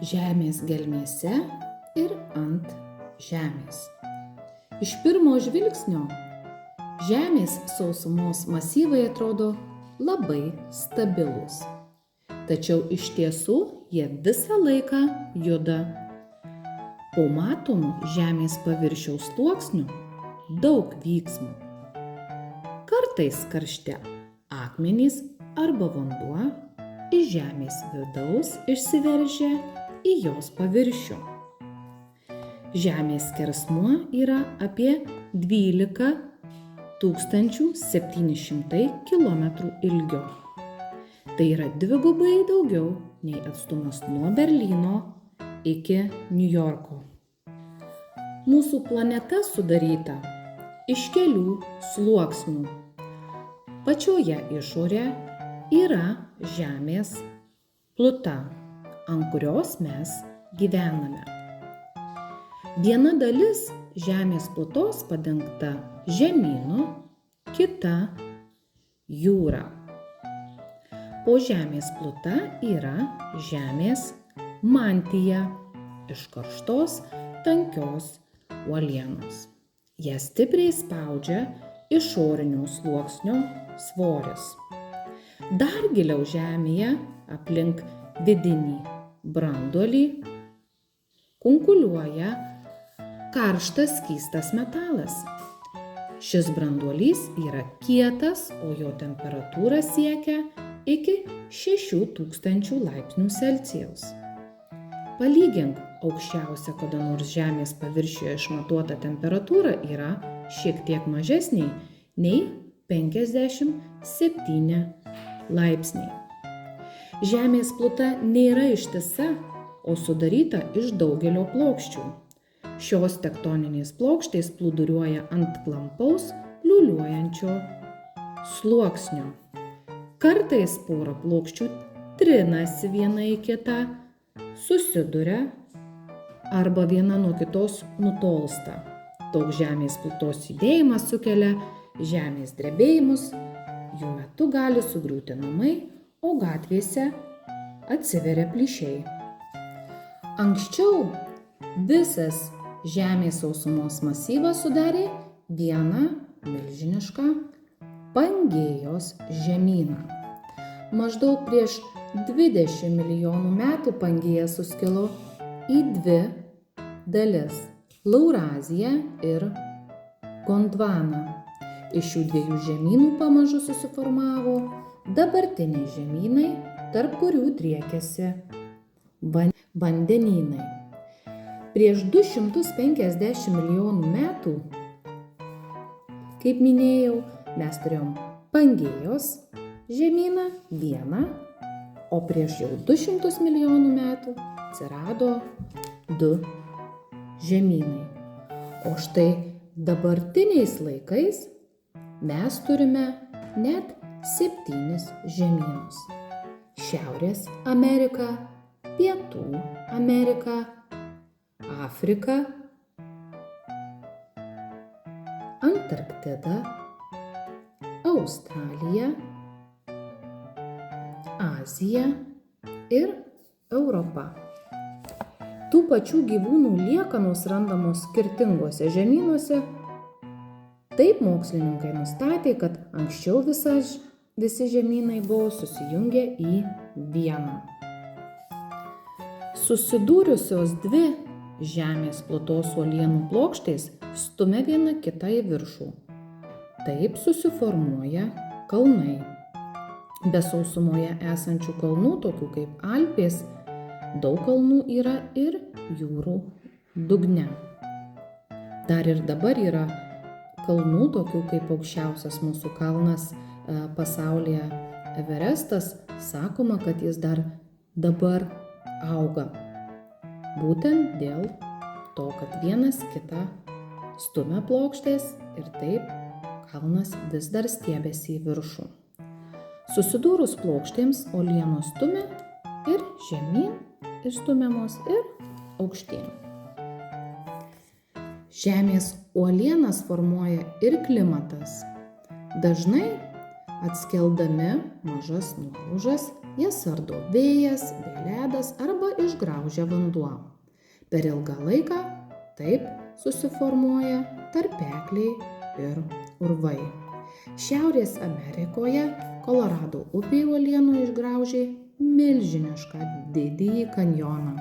Žemės gelmėse ir ant žemės. Iš pirmo žvilgsnio Žemės sausumos masyvai atrodo labai stabilūs. Tačiau iš tiesų jie visą laiką juda. Po matomų Žemės paviršiaus sluoksnių daug vyksmų. Kartais karšte akmenys arba vanduo iš Žemės vidaus išsiveržia į jos paviršių. Žemės skersmuo yra apie 12 700 km ilgio. Tai yra dvigubai daugiau nei atstumas nuo Berlyno iki Niujorko. Mūsų planeta sudaryta iš kelių sluoksnių. Pačioje išorėje yra Žemės pluta, ant kurios mes gyvename. Viena dalis Žemės plutos padengta žemynu, kita jūra. Po Žemės pluta yra Žemės mantija iš karštos, tankios uolienos. Ją stipriai spaudžia išorinio sluoksnio svoris. Dar giliau Žemėje, aplink vidinį branduolį, kunkuliuoja karštas skystas metalas. Šis branduolys yra kietas, o jo temperatūra siekia iki 6000 laipsnių Celsijaus. Palygink, aukščiausia kada nors Žemės paviršiuje išmatuota temperatūra yra šiek tiek mažesnė nei 57 laipsniai. Žemės pluta nėra ištisa, o sudaryta iš daugelio plokščių. Šios tektoninės plokštės plūduriuoja ant klampaus, liūliuojančio sluoksnio. Kartais pora plokščių trinasi viena į kitą, susiduria arba viena nuo kitos nutolsta. Toks Žemės plutos judėjimas sukelia žemės drebėjimus, jų metu gali sugriūti namai, o gatvėse atsiveria plyšiai. Anksčiau visas Žemės sausumos masyvą sudarė vieną milžinišką Pangėjos žemyną. Maždaug prieš 20 milijonų metų Pangėja suskilo į dvi dalis – Lauraziją ir Gondvaną. Iš šių dviejų žemynų pamažu susiformavo dabartiniai žemynai, tarp kurių driekiasi vandenynai. Prieš 250 milijonų metų, kaip minėjau, mes turėjom Pangėjos žemyną vieną, o prieš jau 200 milijonų metų atsirado du žemynai. O štai dabartiniais laikais mes turime net 7 žemynus. Šiaurės Amerika, Pietų Amerika, Afrika, Antarktida, Australija, Azija ir Europa. Tų pačių gyvūnų liekanos randamos skirtinguose žemynuose. Taip mokslininkai nustatė, kad anksčiau visi žemynai buvo susijungę į vieną. Susidūrusios dvi Žemės plutos uolienų plokštės stumia viena kitą į viršų. Taip susiformuoja kalnai. Be sausumoje esančių kalnų, tokių kaip Alpės, daug kalnų yra ir jūrų dugne. Dar ir dabar yra kalnų, tokių kaip aukščiausias mūsų kalnas pasaulyje Everestas. Sakoma, kad jis dar dabar auga. Būtent dėl to, kad vienas kitą stumia plokštės ir taip kalnas vis dar stiebiasi į viršų. Susidūrus plokštėms uolienos stumia ir žemyn, ir stumiamos ir aukštyn. Žemės uolienas formuoja ir klimatas. Dažnai Atskeldami mažas nuolaužas, jas ardo vėjas bei ledas arba išgraužia vanduo. Per ilgą laiką taip susiformuoja tarpekliai ir urvai. Šiaurės Amerikoje Kolorado upė uolienų išgraužė milžinišką didįjį kanjoną.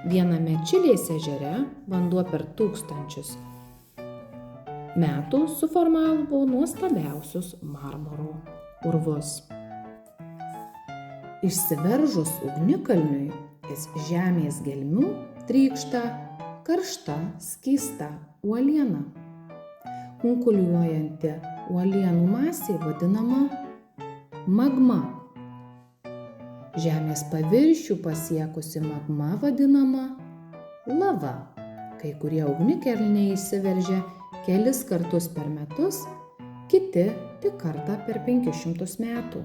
Viename Čilės ežere vanduo per tūkstančius metų suformavo nuostabiausius Marmoro urvus. Išsiveržus ugnikalniui iš žemės gelmių trykšta karšta, skysta uoliena. Kunkuliuojanti uolienų masė vadinama magma. Žemės paviršių pasiekusi magma vadinama lava. Kai kurie ugnikalniai išsiveržia kelis kartus per metus, kiti tik kartą per 500 metų.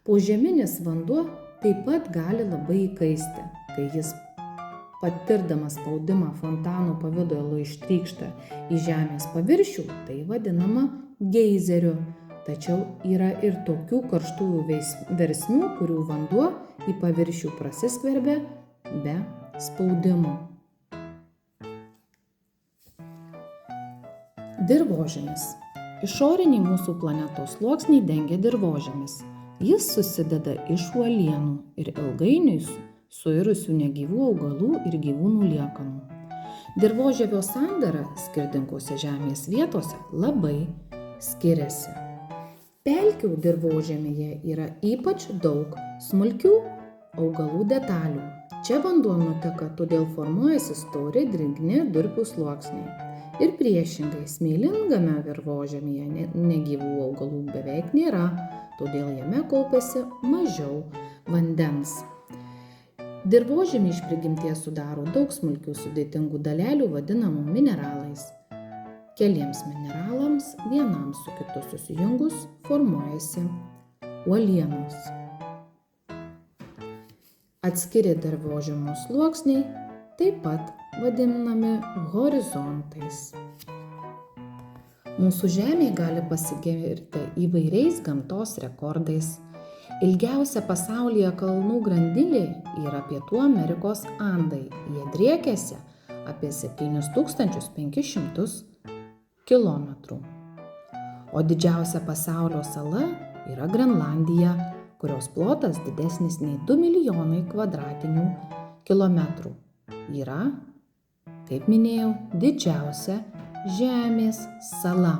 Požeminis vanduo taip pat gali labai įkaisti, kai jis patirdamas spaudimą fontanų pavidalu ištrykšta į žemės paviršių, tai vadinama geizeriu. Tačiau yra ir tokių karštųjų versmių, kurių vanduo į paviršių prasiskverbia be spaudimo. Dirvožemis. Išoriniai mūsų planetos sluoksniai dengia dirvožemis. Jis susideda iš uolienų ir ilgainiui suirusių negyvų augalų ir gyvūnų liekanų. Dirvožemio sandara skirtingose žemės vietose labai skiriasi. Pelkių dirvožemyje yra ypač daug smulkių augalų detalių. Čia vanduo nuteka, todėl formuojasi stori drėgni durpių sluoksniai. Ir priešingai, smėlingame dirvožemyje negyvų augalų beveik nėra, todėl jame kaupiasi mažiau vandens. Dirvožemį iš prigimties sudaro daug smulkių sudėtingų dalelių vadinamų mineralais. Keliems mineralams vienam su kitu susijungus formuojasi uolienos. Atskiri dirvožemio sluoksniai taip pat vadinami horizontais. Mūsų Žemė gali pasigirti įvairiais gamtos rekordais. Ilgiausia pasaulyje kalnų grandinė yra Pietų Amerikos Andai. Jie driekiasi apie 7500 kilometrų. O didžiausia pasaulio sala yra Grenlandija, kurios plotas didesnis nei 2 milijonai kvadratinių kilometrų. Yra, kaip minėjau, didžiausia Žemės sala.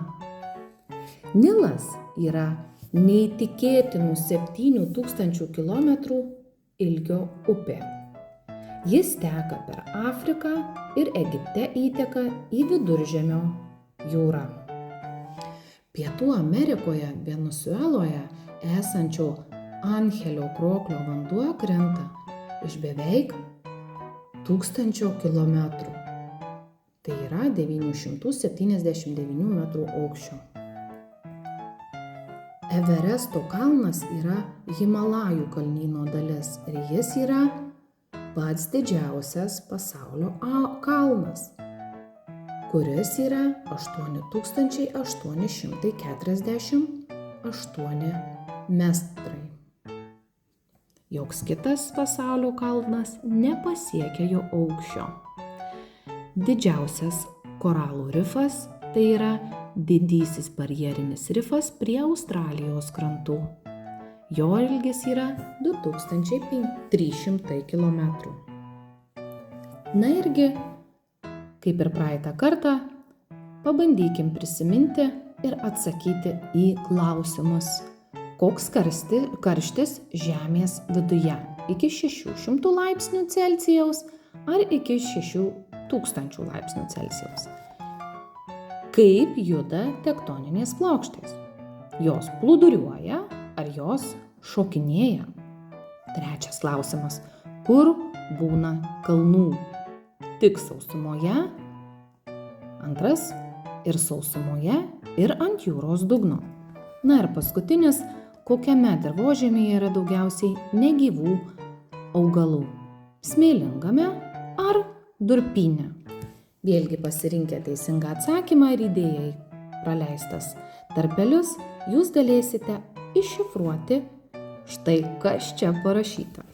Nilas yra neįtikėtinų 7000 kilometrų ilgio upė. Jis teka per Afriką ir Egipte įteka į Viduržemio jūrą. Pietų Amerikoje, Venesueloje esančio Anhelio kroklio vanduo krenta iš beveik 1000 kilometrų. Tai yra 979 metrų aukščio. Everesto kalnas yra Himalajų kalnyno dalis ir jis yra pats didžiausias pasaulio kalnas, kuris yra 8848 metrai. Joks kitas pasaulio kalnas nepasiekia jo aukščio. Didžiausias koralų rifas tai yra didysis barjerinis rifas prie Australijos krantų. Jo ilgis yra 2300 km. Na irgi, kaip ir praeitą kartą, pabandykim prisiminti ir atsakyti į klausimus. Koks karštis Žemės viduje? Iki 600 laipsnių Celsijaus ar iki 6000 laipsnių Celsijaus? Kaip juda tektoninės plokštės? Jos plūduriuoja ar jos šokinėja? Trečias klausimas. Kur būna kalnų? Tik sausumoje? Antras. Ir sausumoje, ir ant jūros dugno. Na ir paskutinis. Kokiame dirvožemyje yra daugiausiai negyvų augalų? Smėlingame ar durpyne? Vėlgi pasirinkę teisingą atsakymą ir įdėjai praleistas tarpelius, jūs galėsite iššifruoti štai kas čia parašyta.